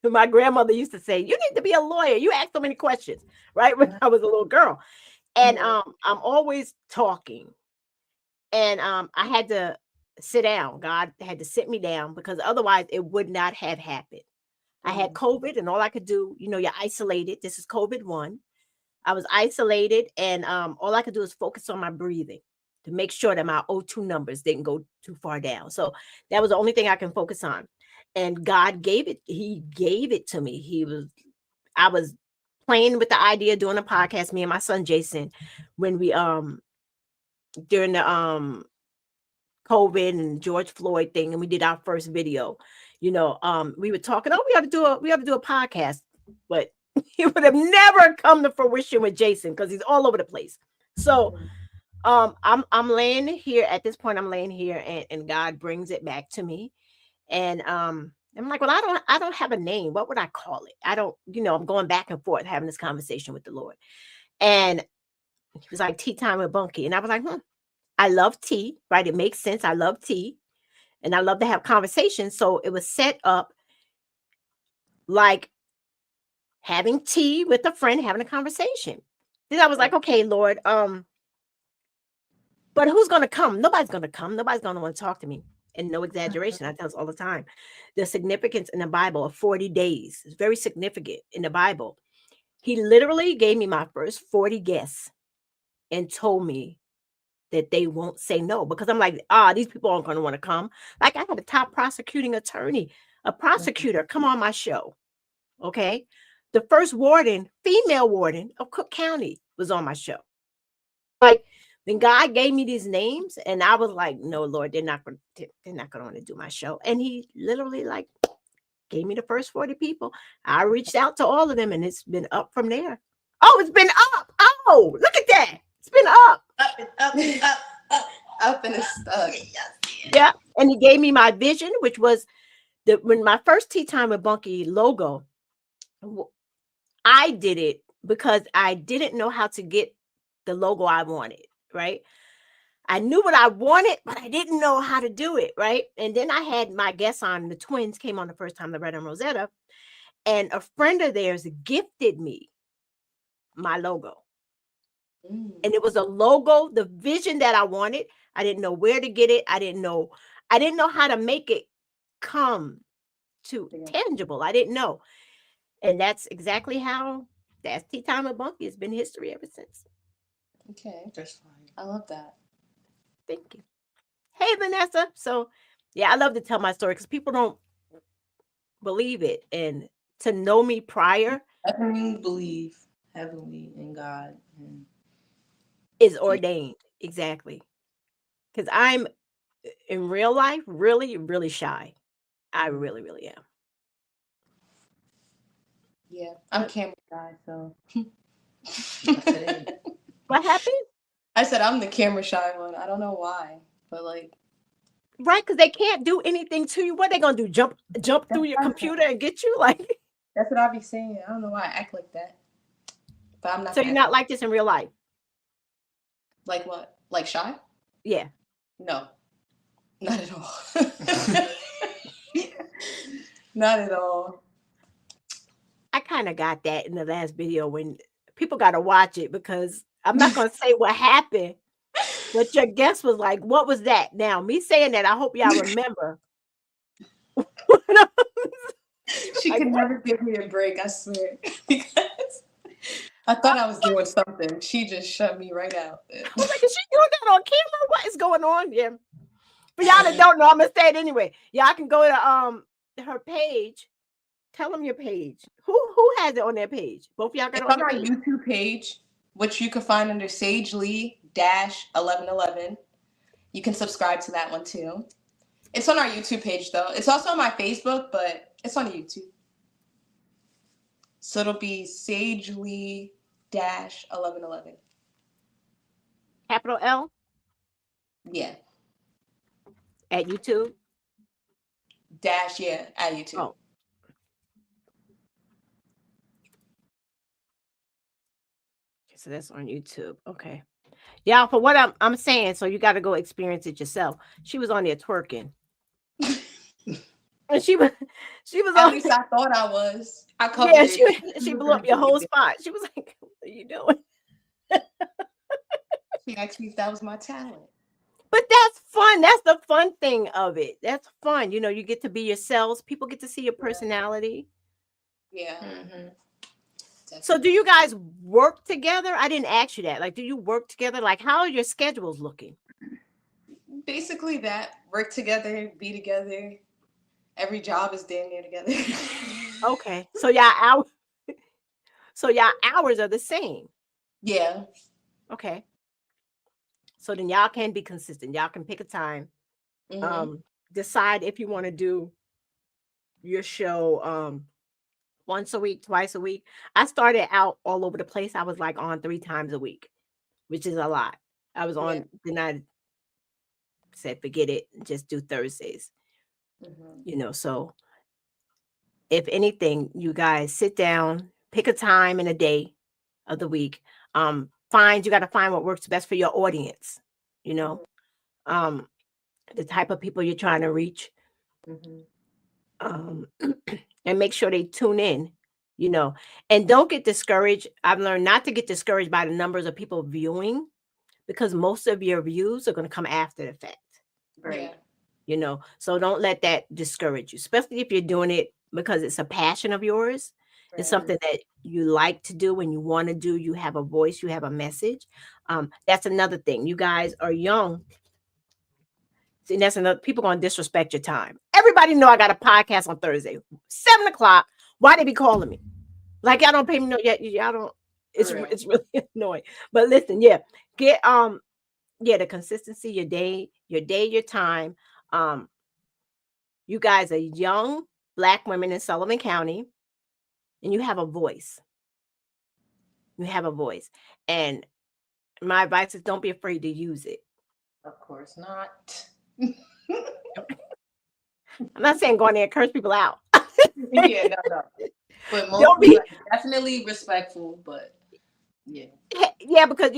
My grandmother used to say, you need to be a lawyer. You ask so many questions, right? When I was a little girl. And I'm always talking. And I had to sit down. God had to sit me down, because otherwise it would not have happened. I had COVID, and all I could do, you're isolated. This is COVID 1. I was isolated, and all I could do is focus on my breathing to make sure that my O2 numbers didn't go too far down. So that was the only thing I can focus on. And God gave it. He gave it to me. I was playing with the idea of doing a podcast, me and my son Jason, when we during the COVID and George Floyd thing, and we did our first video. We were talking, we ought to do a podcast, but it would have never come to fruition with Jason, because he's all over the place. So I'm laying here at this point. I'm laying here, and God brings it back to me, and I'm like, well, I don't have a name. What would I call it? I don't, I'm going back and forth having this conversation with the Lord, and he was like, Tea Time with Bunky, and I was like, I love tea, right? It makes sense. I love tea, and I love to have conversations. So it was set up like having tea with a friend, having a conversation. Then I was like, okay, Lord, But who's going to come? Nobody's going to come. Nobody's going to want to talk to me. And no exaggeration. I tell us all the time. The significance in the Bible of 40 days is very significant in the Bible. He literally gave me my first 40 guests and told me that they won't say no, because I'm like, these people aren't going to want to come. Like, I had a top prosecuting attorney, a prosecutor, come on my show. Okay. The first warden, female warden of Cook County, was on my show. Like, when God gave me these names, and I was like, no, Lord, they're not going to want to do my show. And he literally like gave me the first 40 people. I reached out to all of them, and it's been up from there. Oh, it's been up. Oh, look at that. It's been up. Up and up and up, up and it's stuck. Yeah. And he gave me my vision, which was when my first Tea Time with Bunky logo, I did it because I didn't know how to get the logo I wanted, right? I knew what I wanted, but I didn't know how to do it, right? And then I had my guests on, the twins came on the first time, Loretta and Rosetta, and a friend of theirs gifted me my logo. And it was a logo, the vision that I wanted. I didn't know where to get it. I didn't know how to make it come to tangible. I didn't know. And that's exactly how that's Tea Time with Bunky. It's been history ever since. Okay. That's fine. I love that. Thank you. Hey, Vanessa. So, yeah, I love to tell my story because people don't believe it. And to know me prior. Definitely believe heavily in God. And is ordained. Exactly. Because I'm in real life really, really shy. I really, really am. Yeah, I'm camera shy, so. What happened? I said I'm the camera shy one. I don't know why, but like. Right, because they can't do anything to you. What are they gonna do? Jump through your computer and get you? Like. That's what I be saying. I don't know why I act like that. But I'm not. So you're not like this in real life? Like what? Like shy? Yeah. No. Not at all. Not at all. I kind of got that in the last video when people got to watch it because I'm not going to say what happened, but your guest was like, what was that? Now, me saying that, I hope y'all remember. She could never give me a break, I swear. Because I thought I was doing something. She just shut me right out. I was like, is she doing that on camera? What is going on here? But y'all that don't know, I'm going to say it anyway. Y'all can go to her page. Tell them your page. Who has it on their page? Both of y'all got it on our YouTube page, which you can find under Saj Lee -1111. You can subscribe to that one too. It's on our YouTube page though. It's also on my Facebook, but it's on YouTube. So it'll be Saj Lee -1111. Capital L? Yeah. At YouTube? At YouTube. Oh. So that's on YouTube. Okay. Yeah, for what I'm saying, so you got to go experience it yourself. She was on there twerking. And she was At on, least I thought I was. I covered it. She blew up your whole spot. She was like, what are you doing? She asked me if that was my talent. But that's fun. That's the fun thing of it. That's fun. You know, you get to be yourselves. People get to see your personality. Yeah. Mm-hmm. So do you guys work together? I didn't ask you that. Like, do you work together? Like, how are your schedules looking? Basically that. Work together, be together. Every job is damn near together. Okay. So y'all hours are the same. Yeah. Okay. So then y'all can be consistent. Y'all can pick a time. Mm-hmm. Decide if you want to do your show once a week, twice a week. I started out all over the place. I was like on 3 times a week, which is a lot. I was on, then I said, forget it, just do Thursdays. Mm-hmm. You know, so if anything, you guys sit down, pick a time and a day of the week. You got to find what works best for your audience, you know, the type of people you're trying to reach. Mm-hmm. And make sure they tune in, you know, and don't get discouraged. I've learned not to get discouraged by the numbers of people viewing, because most of your views are going to come after the fact. Right. So don't let that discourage you, especially if you're doing it because it's a passion of yours. It's something that you like to do and you want to do. You have a voice, you have a message. That's another thing. You guys are young. See, that's another, people going to disrespect your time. Everybody know I got a podcast on Thursday, 7:00. Why they be calling me? Like, y'all don't pay me no yet. Y'all don't. It's really annoying. But listen, get the consistency, your day, your time. You guys are young Black women in Sullivan County, and you have a voice. You have a voice, and my advice is don't be afraid to use it. Of course not. I'm not saying go in there and curse people out. Yeah, no. But Don't be, definitely respectful, but yeah. yeah, because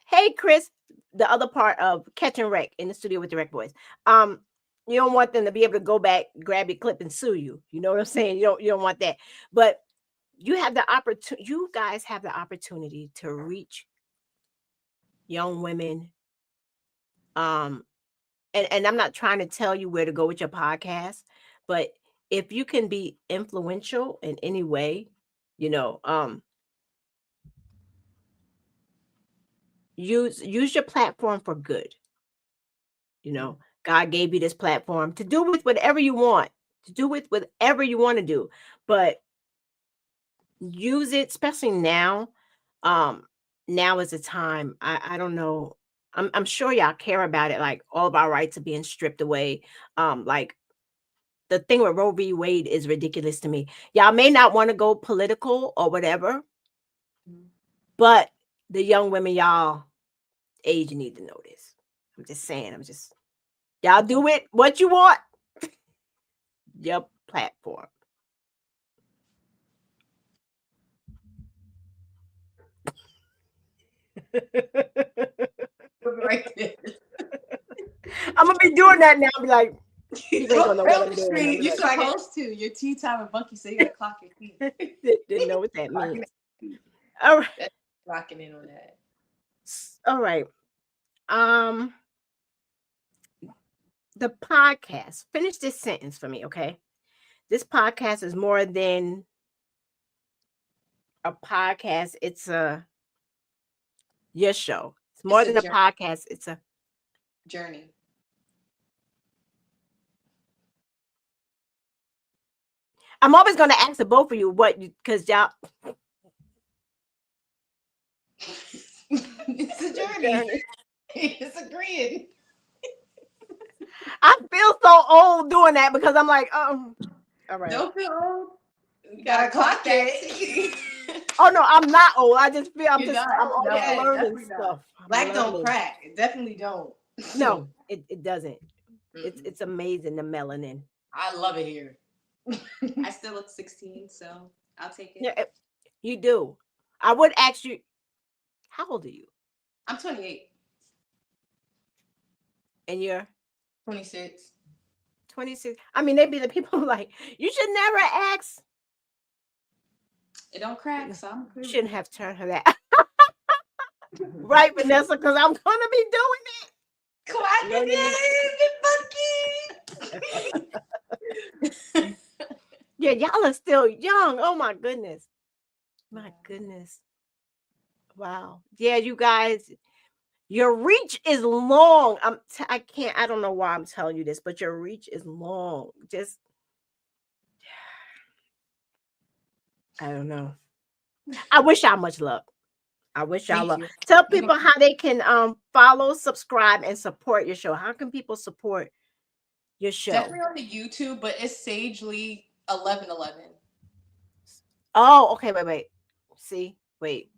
hey Chris, the other part of Catch and Wreck in the studio with Direct Voice. You don't want them to be able to go back, grab your clip, and sue you. You know what I'm saying? You don't want that. But you have the opportunity. You guys have the opportunity to reach young women. And I'm not trying to tell you where to go with your podcast, but if you can be influential in any way, use your platform for good. God gave you this platform to do with whatever you want, to do with whatever you want to do, but use it, especially now. Now is the time. I don't know. I'm sure y'all care about it. Like, all of our rights are being stripped away. Like, the thing with Roe v. Wade is ridiculous to me. Y'all may not want to go political or whatever, but the young women y'all age need to know this. I'm just saying. Y'all do it what you want. Your platform. Right there. I'm gonna be doing that now. I'll be like, you ain't gonna know what I'm You're doing. supposed to. Your tea time and Bunky, so you gotta clock your feet. Didn't know what that means. All right. That's locking in on that. All right. The podcast. Finish this sentence for me, okay? This podcast is more than a podcast. It's your show. It's more than a podcast. It's a journey. I'm always going to ask the both of you because y'all. It's a journey. It's agreeing. I feel so old doing that because I'm like, all right. Don't feel old. You gotta clock it. Oh no, I'm not old. I just feel I'm always learning stuff. Black don't crack. It definitely don't. No, it doesn't. It's amazing, the melanin. I love it here. I still look 16, so I'll take it. Yeah, you do. I would ask you, how old are you? I'm 28. And you're 26. 26. I mean, they be the people like, you should never ask. It don't crack, so I'm good. Shouldn't have turned her that. Right, Vanessa, because I'm gonna be doing it. Funky. Yeah, y'all are still young. Oh my goodness. My goodness. Wow. Yeah, you guys, your reach is long. I don't know why I'm telling you this, but your reach is long. Just, I don't know. I wish y'all much luck. I wish y'all luck. Tell people how they can follow, subscribe, and support your show. How can people support your show? Definitely on the YouTube, but it's Saj Lee 1111. Oh, okay. Wait. See, wait.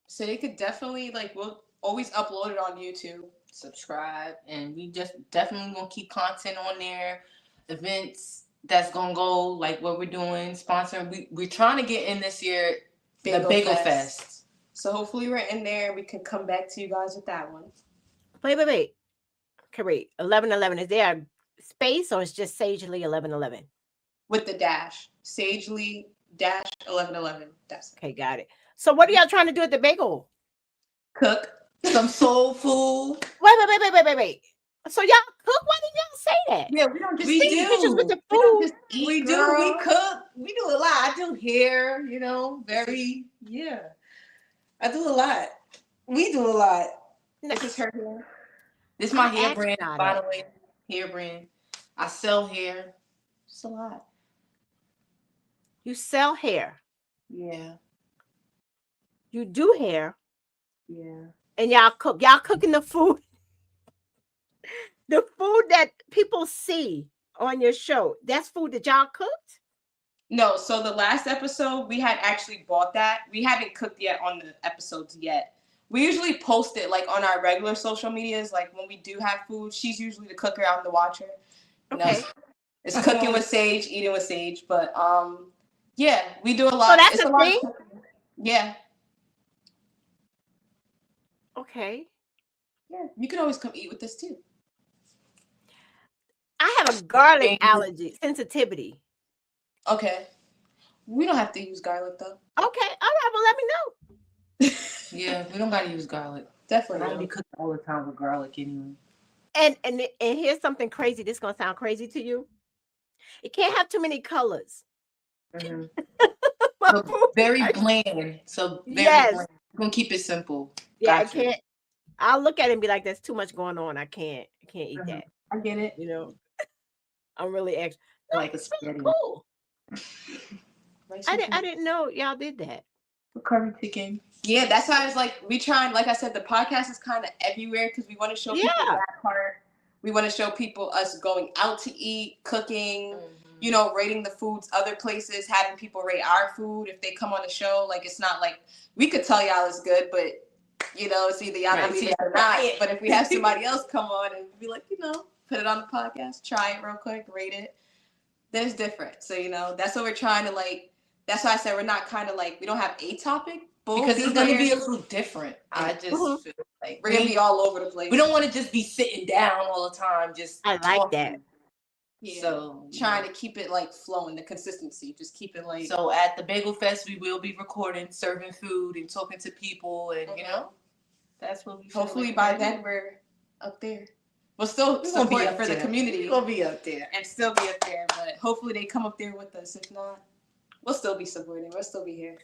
So they could definitely we'll always upload it on YouTube. Subscribe, and we just definitely gonna keep content on there. Events that's gonna go like what we're doing, sponsoring. We're trying to get in this year the Bagel Fest. So hopefully we're in there. We can come back to you guys with that one. Wait. Okay, wait. 1111. Is there a space or it's just Saj Lee 1111? With the dash. Saj Lee -1111. That's okay. Got it. So what are y'all trying to do at the bagel? Cook. some soul food. Wait. So y'all cook? Why didn't y'all say that? Yeah, we don't just We eat. Pictures with do. the We don't food. just eat. We do. Girl. We cook. We do a lot. I do hair, yeah. I do a lot. We do a lot. No, This is her hair. This is my I hair asked brand, y'all by that. the way. Hair brand. I sell hair. It's a lot. You sell hair. Yeah. You do hair, Yeah. and y'all cook. Y'all cooking the food. The food that people see on your show. That's food that y'all cooked. No, so the last episode we had actually bought that. We haven't cooked yet on the episodes yet. We usually post it like on our regular social medias. Like when we do have food, she's usually the cooker, I'm the watcher. You know, Okay. it's cooking with Sage, eating with Sage. But yeah, we do a So lot. that's It's the a lot of thing. cooking. Yeah. Okay. Yeah. You can always come eat with us too. I have a garlic allergy sensitivity. Okay. We don't have to use garlic though. Okay. All right. Well, let me know. Yeah, we don't gotta use garlic. I Definitely. don't be cooking all the time with garlic anyway. And here's something crazy. This is gonna sound crazy to you. It can't have too many colors. Mm-hmm. My So food. very bland. So very Yes. bland. We're gonna keep it simple. Yeah. I Gotcha. can't. I'll look at it and be like, "There's too much going on. I can't eat Mhm. that." I get it. You know. I'm really extra. I No, like a it's really spaghetti. cool. I didn't know y'all did that. Curry chicken. Yeah, that's why I was like, we trying, like I said, the podcast is kind of everywhere because we want to show people Yeah. that part. We want to show people us going out to eat, cooking, Mm-hmm. rating the foods other places, having people rate our food if they come on the show. Like, it's not like we could tell y'all it's good, but, it's either y'all Right. gonna be there or not. But if we have somebody else come on and be like, put it on the podcast, try it real quick, rate it, then it's different. So, that's what we're trying to like. That's why I said we're not kind of like, we don't have a topic. Because it's gonna be a little different. I just Mhm. feel like We're gonna be all over the place. we don't want to just be sitting down all the time, just I like talking. that. Yeah. So Trying to keep it like flowing, the consistency. Just keep it like. So at the Bagel Fest, we will be recording, serving food, and talking to people, and that's what we. Hopefully by then we're up there. We'll still support for the community. We're gonna be up there and still be up there, but hopefully they come up there with us. If not, we'll still be supporting. We'll still be here.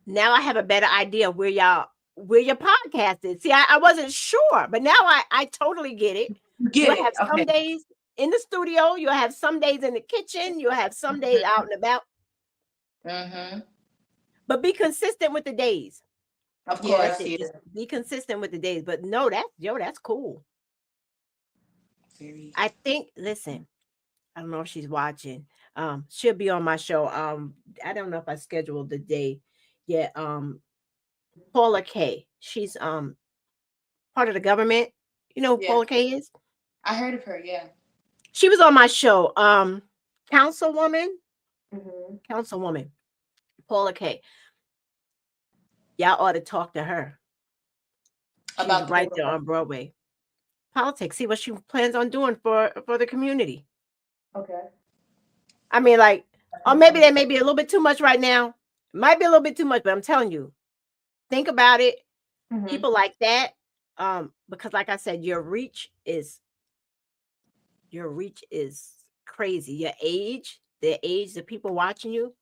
Now I have a better idea of where your podcast is. See, I wasn't sure, but now I totally get it. You'll have some days in the studio, you'll have some days in the kitchen, you'll have some days out and about. Mm-hmm. But be consistent with the days. Of course, yeah. Just be consistent with the days. But no, that's cool. Very. I think, listen, I don't know if she's watching. She'll be on my show. I don't know if I scheduled the day yet. Paula K. She's part of the government. You know who Paula K is? I heard of her, yeah. She was on my show. Councilwoman. Mm-hmm. Councilwoman. Paula K. Y'all ought to talk to her. She's About right there on Broadway. Politics. See what she plans on doing for the community. Okay. I mean, like, or maybe that may be a little bit too much right now. Might be a little bit too much, but I'm telling you, think about it. Mm-hmm. People like that, because like I said, your reach is crazy. Your age, the age of people watching you,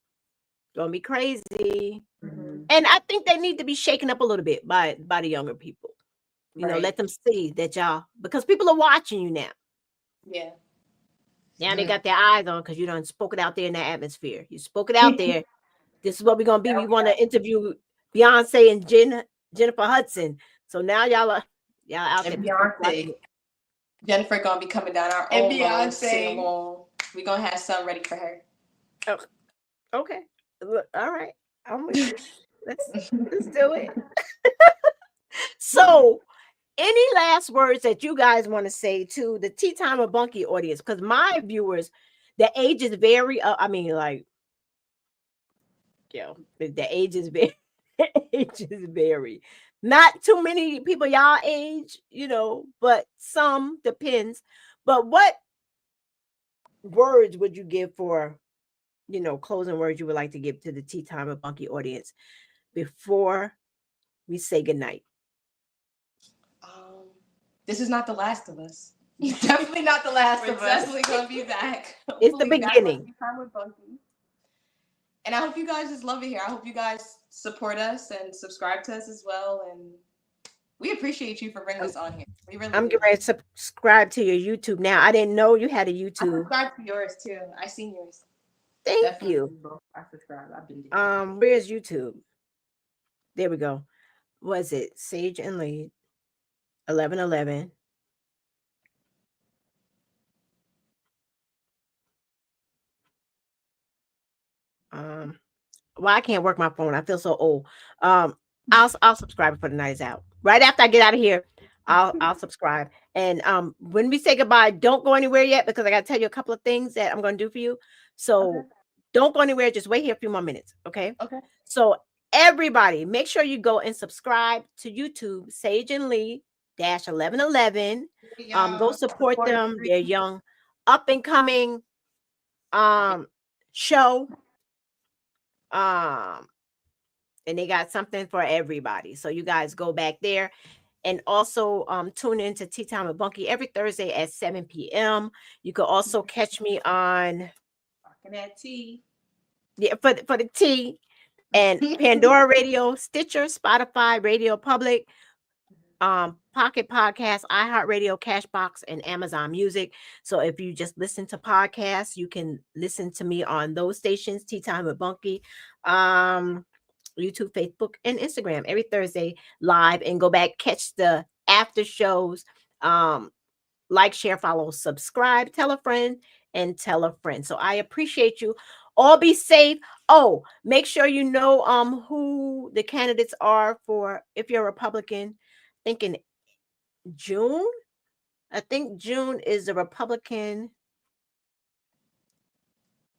gonna be crazy. Mm-hmm. And I think they need to be shaken up a little bit by the younger people. Let them see that y'all, because people are watching you now. Yeah. Now they got their eyes on because you done spoke it out there in the atmosphere. You spoke it out there. This is what we're gonna be. We want to interview Beyonce and Jennifer Hudson. So now y'all out and there. Beyonce. Jennifer gonna be coming down our and own Beyonce. sing along. We gonna have something ready for her. Oh, okay. Look, all right. I'm with you. Let's do it. So, any last words that you guys want to say to the Tea Time with Bunky audience? Because my viewers, the ages vary. I mean, like, the ages vary. Ages vary. Not too many people y'all age, but some depends. But what words would you give for, closing words you would like to give to the Tea Time with Bunky audience before we say goodnight? this is not the last of us. Definitely not the last of us. Definitely gonna be back. It's the We'll be back on beginning. Tea Time with Bunky. And I hope you guys just love it here. I hope you guys support us and subscribe to us as well. And we appreciate you for bringing us on here. We really I'm do. getting ready to subscribe to your YouTube now. I didn't know you had a I YouTube. subscribe to yours too. I seen yours. Thank Definitely you. both. I subscribe. I've been doing Where's YouTube? There we go. Was it Sage and Lee 1111? Well, I can't work my phone. I feel so old. I'll subscribe before the night is out. Right after I get out of here, I'll subscribe. And when we say goodbye, don't go anywhere yet because I got to tell you a couple of things that I'm going to do for you. So Okay. don't go anywhere. Just wait here a few more minutes. Okay. Okay. So everybody, make sure you go and subscribe to YouTube, Sage and Lee dash 1111. Go support them. They're young, up and coming show. Um, and they got something for everybody. So you guys go back there and also tune into Tea Time with Bunky every Thursday at 7 p.m. You can also catch me on that tea. for the tea and Pandora Radio, Stitcher, Spotify, Radio Public, Pocket Podcasts, iHeartRadio, Cashbox, and Amazon Music. So if you just listen to podcasts, you can listen to me on those stations, Tea Time with Bunky, YouTube, Facebook, and Instagram every Thursday live, and go back, catch the after shows. Like, share, follow, subscribe, tell a friend, and tell a friend. So I appreciate you. All be safe. Oh, make sure you know who the candidates are for if you're a Republican. Thinking June. I think June is the Republican.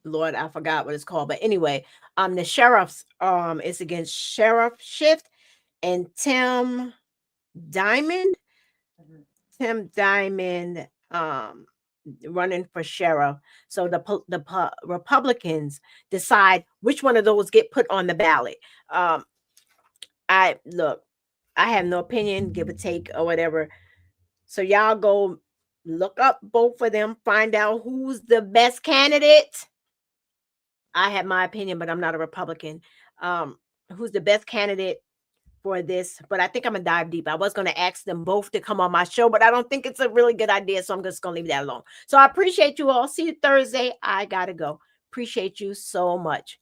Lord, I forgot what it's called. But anyway, the sheriff's is against Sheriff Shift and Tim Diamond. Tim Diamond running for sheriff. So the Republicans decide which one of those get put on the ballot. I have no opinion, give or take or whatever. So y'all go look up both of them, find out who's the best candidate. I have my opinion, but I'm not a Republican. Who's the best candidate for this? But I think I'm gonna dive deep. I was gonna ask them both to come on my show, but I don't think it's a really good idea, so I'm just gonna leave that alone. So I appreciate you all. See you Thursday. I gotta go. Appreciate you so much.